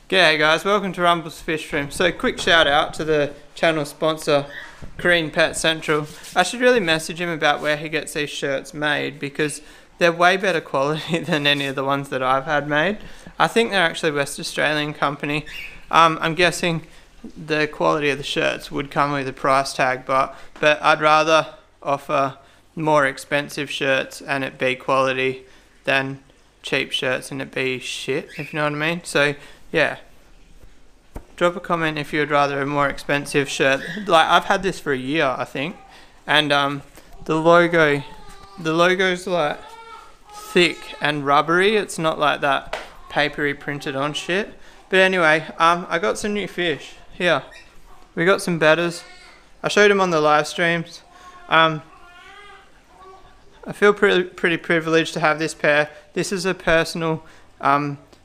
G'day guys, welcome to Rumble's Fish Room. So quick shout out to the channel sponsor, Korean Pet Central. I should really message him about where he gets these shirts made because they're way better quality than any of the ones that I've had made. I think they're actually a West Australian company. I'm guessing the quality of the shirts would come with a price tag, but I'd rather offer more expensive shirts and it be quality than cheap shirts and it be shit, if you know what I mean. So yeah, drop a comment if you'd rather a more expensive shirt. Like, I've had this for a year, I think, and the logo's like thick and rubbery. It's not like that papery printed on shit. But anyway, I got some new fish here. We got some Bettas. I showed them on the live streams. I feel pretty privileged to have this pair. This is a personal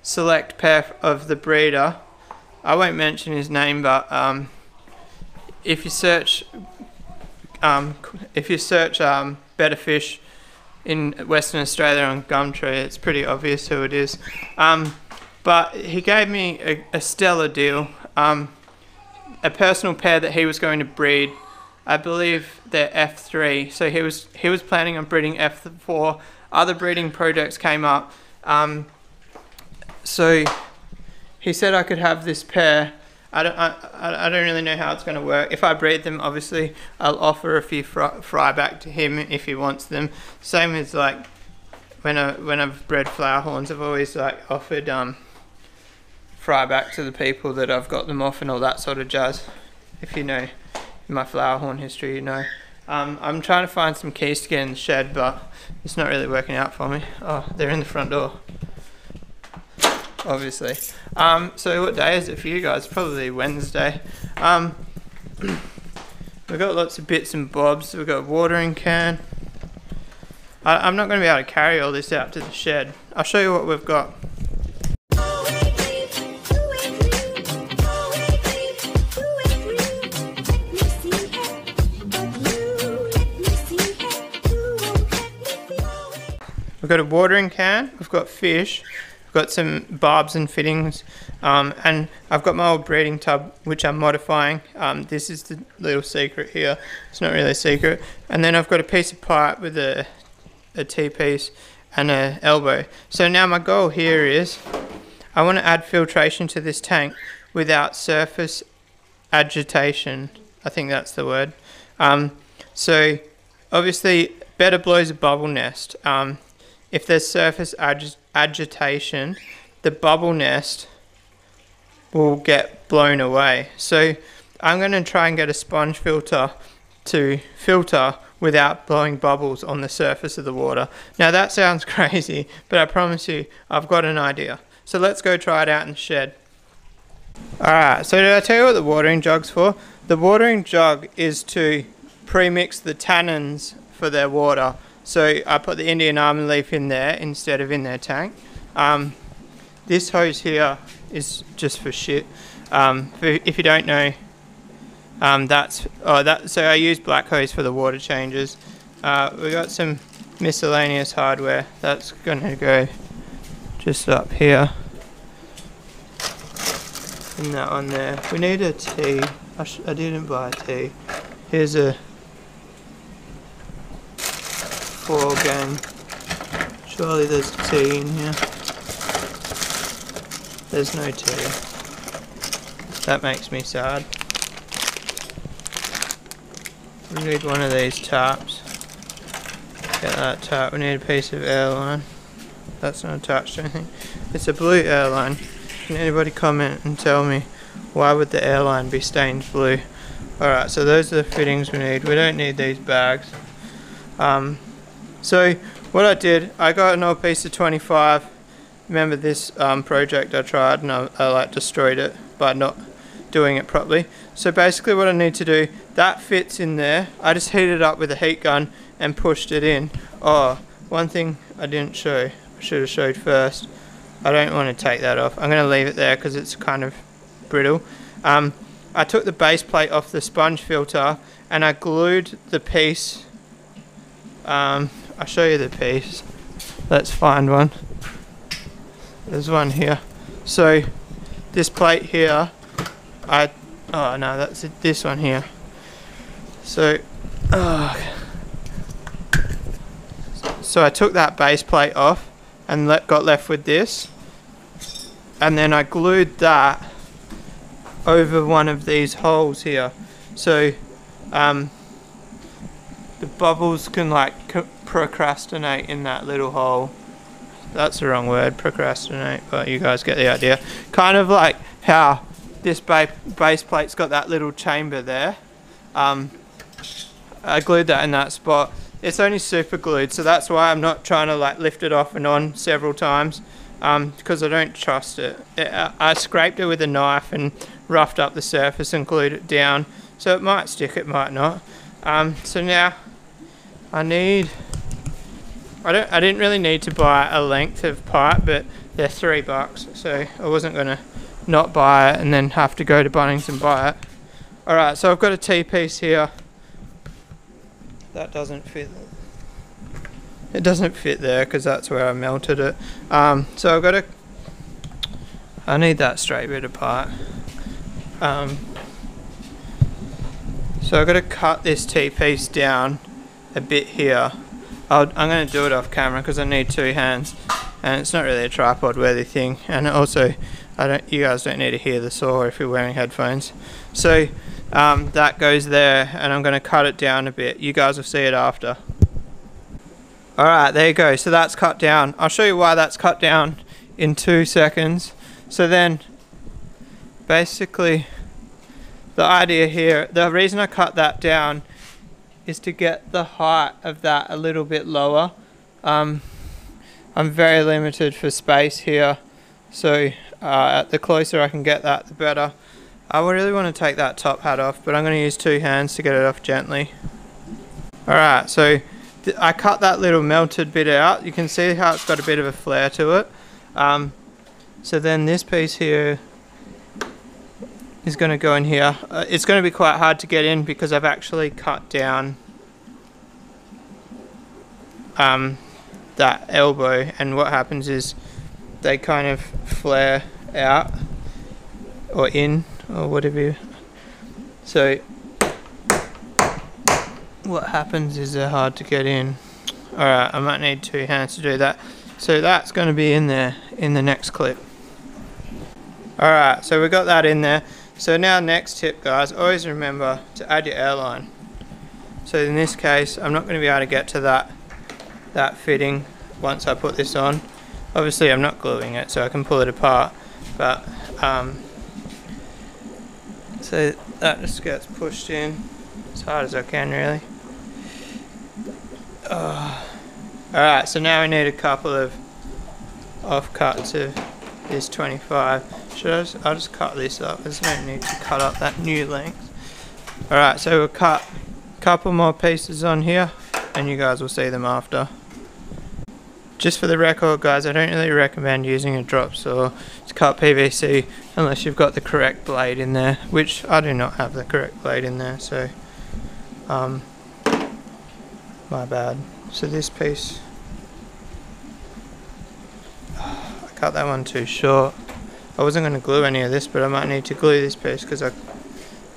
select pair of the breeder. I won't mention his name, but if you search Betta fish in Western Australia on Gumtree, it's pretty obvious who it is. But he gave me a stellar deal. A personal pair that he was going to breed. I believe they're F3, so he was planning on breeding F4. Other breeding projects came up, so he said I could have this pair. I don't really know how it's going to work. If I breed them, obviously I'll offer a few fry back to him if he wants them. Same as like when I've bred flower horns, I've always like offered fry back to the people that I've got them off and all that sort of jazz. If you know my flower horn history, you know. I'm trying to find some keys to get in the shed, but it's not really working out for me. Oh, they're in the front door, obviously. So what day is it for you guys? Probably Wednesday. We've got lots of bits and bobs. We've got a watering can. I'm not going to be able to carry all this out to the shed. I'll show you what we've got. We've got a watering can, we've got fish, we've got some barbs and fittings, and I've got my old breeding tub which I'm modifying. This is the little secret here, it's not really a secret. And then I've got a piece of pipe with a T-piece and an elbow. So now my goal here is, I want to add filtration to this tank without surface agitation. I think that's the word. So obviously Betta blows a bubble nest. If there's surface agitation, the bubble nest will get blown away. So I'm going to try and get a sponge filter to filter without blowing bubbles on the surface of the water. Now that sounds crazy, but I promise you, I've got an idea. So let's go try it out in the shed. Alright, so did I tell you what the watering jug's for? The watering jug is to pre-mix the tannins for their water. So I put the Indian almond leaf in there instead of in their tank. This hose here is just for shit. If you don't know, so I use black hose for the water changes. We got some miscellaneous hardware that's gonna go just up here. And that one there. We need a tea. I didn't buy a tea. Here's a 4 game. Surely there's tea in here. There's no tea. That makes me sad. We need one of these tarps. Get that tarp. We need a piece of airline. That's not attached to anything. It's a blue airline. Can anybody comment and tell me why would the airline be stained blue? Alright, so those are the fittings we need. We don't need these bags. So what I did, I got an old piece of 25. Remember this project I tried and I like destroyed it by not doing it properly. So basically what I need to do, that fits in there. I just heated it up with a heat gun and pushed it in. Oh, one thing I didn't show, I should have showed first. I don't want to take that off. I'm going to leave it there because it's kind of brittle. I took the base plate off the sponge filter and I glued the piece. I'll show you the piece. Let's find one. There's one here. So this plate here, oh no, that's it, this one here. So so I took that base plate off and got left with this, and then I glued that over one of these holes here, so the bubbles can like procrastinate in that little hole. That's the wrong word, procrastinate, but you guys get the idea. Kind of like how this base plate's got that little chamber there. I glued that in that spot. It's only super glued, so that's why I'm not trying to like lift it off and on several times, because I don't trust it. I scraped it with a knife and roughed up the surface and glued it down, so it might stick, it might not. So now I didn't really need to buy a length of pipe, but they're $3, so I wasn't gonna not buy it and then have to go to Bunnings and buy it. Alright, so I've got a T-piece here. That doesn't fit. It doesn't fit there because that's where I melted it. So I need that straight bit of pipe. So I've got to cut this T-piece down a bit here. I'm going to do it off camera because I need two hands, and it's not really a tripod worthy thing, and also you guys don't need to hear the saw if you're wearing headphones. So that goes there, and I'm going to cut it down a bit. You guys will see it after. Alright, there you go. So that's cut down. I'll show you why that's cut down in 2 seconds. So then basically the idea here, the reason I cut that down is to get the height of that a little bit lower. I'm very limited for space here, so the closer I can get that, the better. I would really want to take that top hat off, but I'm going to use two hands to get it off gently. Alright, so I cut that little melted bit out. You can see how it's got a bit of a flare to it. So then this piece here is going to go in here. It's going to be quite hard to get in because I've actually cut down that elbow, and what happens is they kind of flare out or in or whatever. So what happens is they're hard to get in. Alright, I might need two hands to do that. So that's going to be in there in the next clip. Alright, so we got that in there. So now next tip, guys, always remember to add your airline. So in this case, I'm not going to be able to get to that fitting once I put this on. Obviously I'm not gluing it, so I can pull it apart, but so that just gets pushed in as hard as I can, really. Alright, so now we need a couple of offcuts of this 25. I'll just cut this up. There's no need to cut up that new length. Alright, so we'll cut a couple more pieces on here, and you guys will see them after. Just for the record, guys, I don't really recommend using a drop saw to cut PVC unless you've got the correct blade in there, which I do not have the correct blade in there, so my bad. So this piece, I cut that one too short. I wasn't going to glue any of this, but I might need to glue this piece because I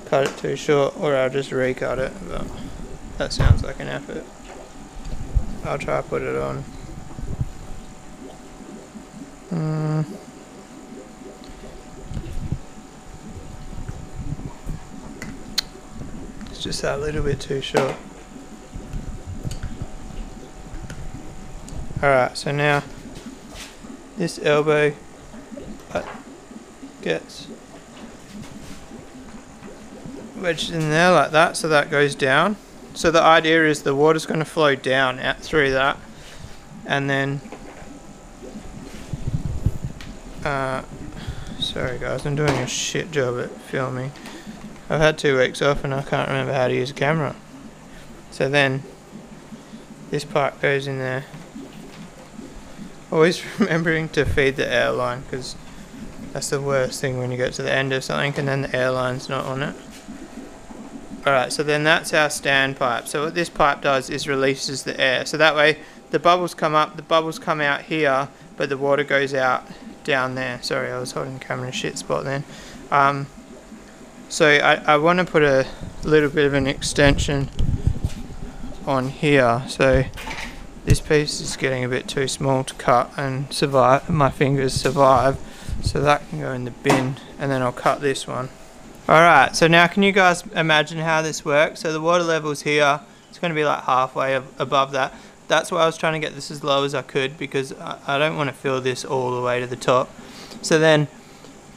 cut it too short, or I'll just recut it, but that sounds like an effort. I'll try to put it on. It's just that little bit too short. Alright, so now this elbow gets wedged in there like that, so that goes down. So the idea is the water's going to flow down out through that, and then sorry guys, I'm doing a shit job at filming. I've had 2 weeks off and I can't remember how to use a camera. So then this part goes in there. Always remembering to feed the airline, because that's the worst thing when you get to the end of something and then the airline's not on it. Alright, so then that's our stand pipe. So what this pipe does is releases the air. So that way the bubbles come up, the bubbles come out here, but the water goes out down there. Sorry, I was holding the camera in a shit spot then. So I want to put a little bit of an extension on here. So this piece is getting a bit too small to cut and survive. My fingers survive. So that can go in the bin, and then I'll cut this one. Alright, so now can you guys imagine how this works? So the water level's here. It's going to be like halfway above that. That's why I was trying to get this as low as I could, because I don't want to fill this all the way to the top. So then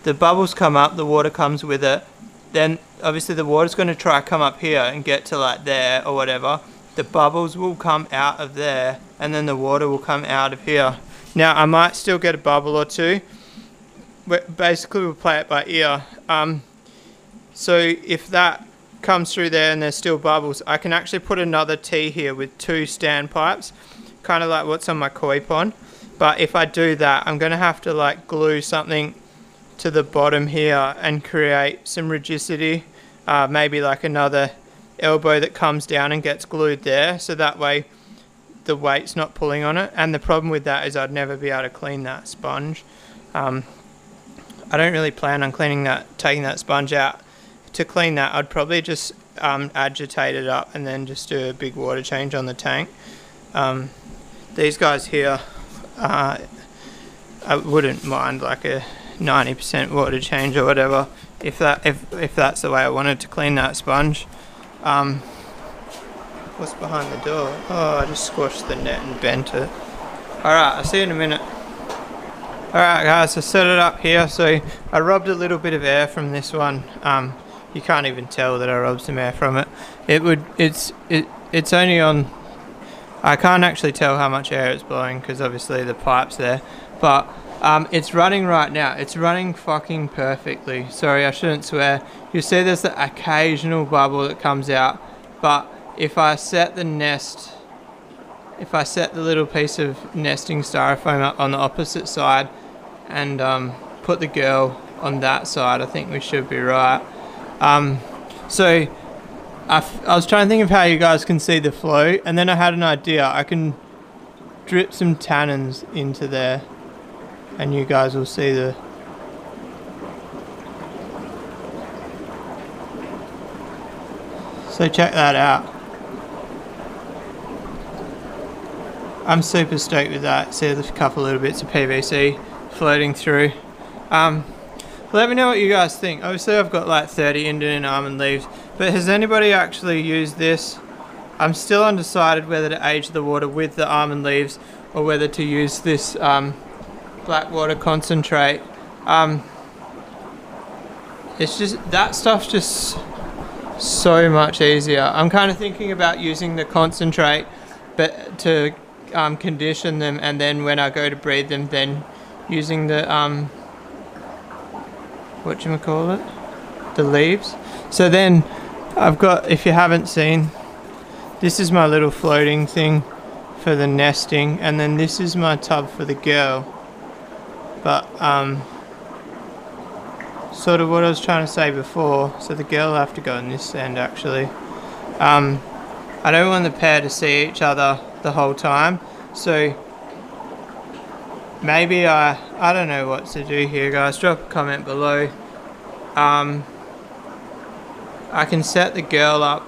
the bubbles come up, the water comes with it. Then obviously the water's going to try to come up here and get to like there or whatever. The bubbles will come out of there, and then the water will come out of here. Now I might still get a bubble or two, but basically we'll play it by ear. So if that comes through there and there's still bubbles, I can actually put another T here with 2 standpipes, kind of like what's on my koi pond. But if I do that, I'm going to have to like glue something to the bottom here and create some rigidity, maybe like another elbow that comes down and gets glued there, so that way the weight's not pulling on it. And the problem with that is I'd never be able to clean that sponge. I don't really plan on cleaning that, taking that sponge out. To clean that, I'd probably just agitate it up and then just do a big water change on the tank. These guys here, I wouldn't mind like a 90% water change or whatever, if that's the way I wanted to clean that sponge. What's behind the door? Oh, I just squashed the net and bent it. Alright, I'll see you in a minute. Alright guys, I set it up here. So I robbed a little bit of air from this one. You can't even tell that I robbed some air from it. It's only on, I can't actually tell how much air it's blowing because obviously the pipe's there, but it's running right now. It's running fucking perfectly. Sorry, I shouldn't swear. You see there's the occasional bubble that comes out, but if I set the nest, if I set the little piece of nesting styrofoam up on the opposite side and put the girl on that side, I think we should be right. So I was trying to think of how you guys can see the flow, and then I had an idea. I can drip some tannins into there and you guys will see the so check that out. I'm super stoked with that. See a couple little bits of PVC floating through. Let me know what you guys think. Obviously I've got like 30 Indian almond leaves, but has anybody actually used this? I'm still undecided whether to age the water with the almond leaves or whether to use this black water concentrate. It's just, that stuff's just so much easier. I'm kind of thinking about using the concentrate, but to condition them, and then when I go to breed them, then using the whatchamacallit, the leaves. So then I've got, if you haven't seen, this is my little floating thing for the nesting, and then this is my tub for the girl. But sort of what I was trying to say before, so the girl will have to go in this end actually. I don't want the pair to see each other the whole time, so maybe I don't know what to do here, guys. Drop a comment below. I can set the girl up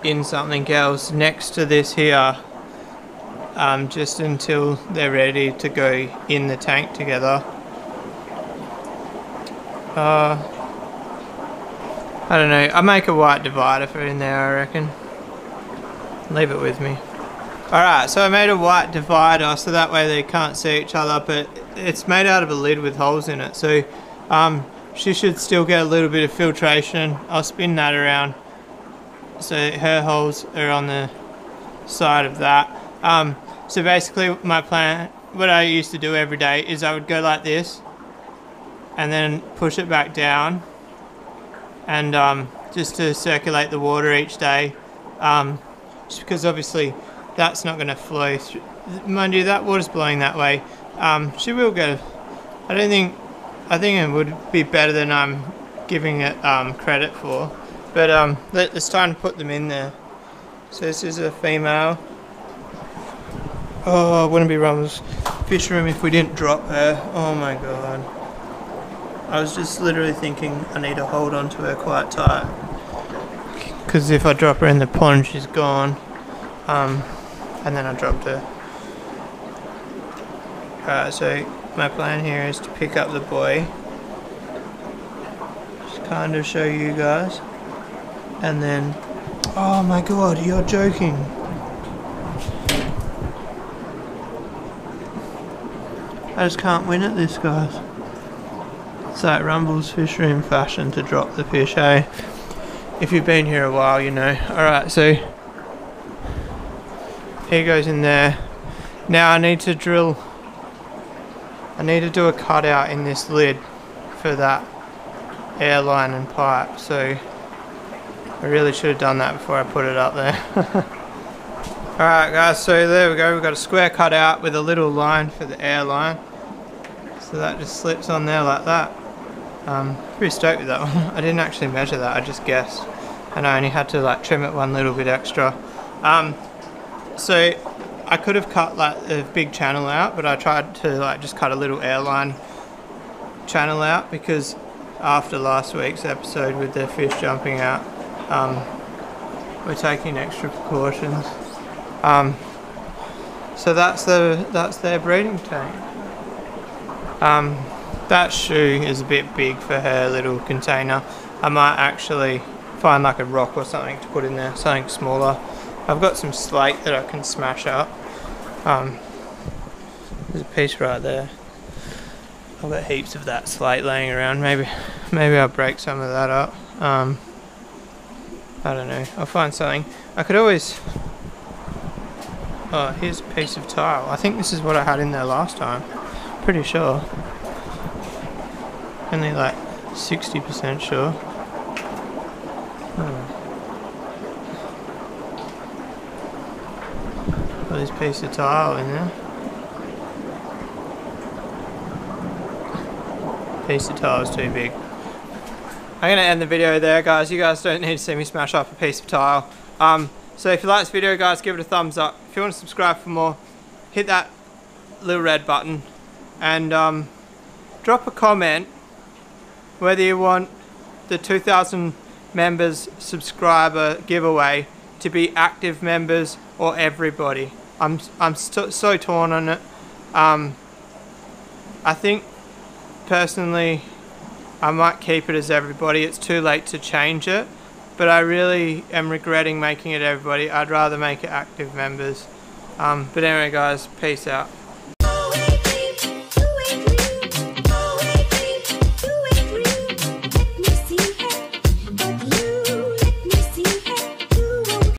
in something else next to this here, just until they're ready to go in the tank together. I don't know, I'll make a white divider for in there, I reckon. Leave it with me. Alright, so I made a white divider so that way they can't see each other, but it's made out of a lid with holes in it, so she should still get a little bit of filtration. I'll spin that around so her holes are on the side of that. So basically my plan, what I used to do every day is I would go like this and then push it back down, and just to circulate the water each day, just because obviously that's not going to flow through. Mind you, that water's blowing that way. She will go, I think it would be better than I'm giving it credit for, but it's time to put them in there. So this is a female. Oh, I wouldn't be wrong with fish room if we didn't drop her. Oh my god. I was just literally thinking I need to hold on to her quite tight. Because if I drop her in the pond, she's gone. And then I dropped her. Alright, so my plan here is to pick up the buoy. Just kind of show you guys. And then... Oh my god, you're joking. I just can't win at this, guys. It's like Rumble's fish room fashion to drop the fish, hey? If you've been here a while, you know. Alright, so here goes in there. Now I need to drill. I need to do a cutout in this lid for that airline and pipe. So I really should have done that before I put it up there. Alright guys, so there we go. We've got a square cutout with a little line for the airline. So that just slips on there like that. Pretty stoked with that one. I didn't actually measure that, I just guessed. And I only had to like trim it one little bit extra. So I could have cut like a big channel out, but I tried to like just cut a little airline channel out because after last week's episode with the fish jumping out, we're taking extra precautions. So that's their breeding tank. That shoe is a bit big for her little container. I might actually find like a rock or something to put in there, something smaller. I've got some slate that I can smash up. There's a piece right there. I've got heaps of that slate laying around. Maybe I'll break some of that up. I don't know. I'll find something. I could always... Oh, here's a piece of tile. I think this is what I had in there last time. Pretty sure. Only like 60% sure. Got this piece of tile in there. Piece of tile is too big. I'm going to end the video there, guys. You guys don't need to see me smash up a piece of tile. So if you like this video, guys, give it a thumbs up. If you want to subscribe for more, hit that little red button. And drop a comment whether you want the 2,000 members subscriber giveaway to be active members or everybody. I'm so torn on it. I think personally I might keep it as everybody. It's too late to change it, but I really am regretting making it everybody. I'd rather make it active members. But anyway guys, peace out.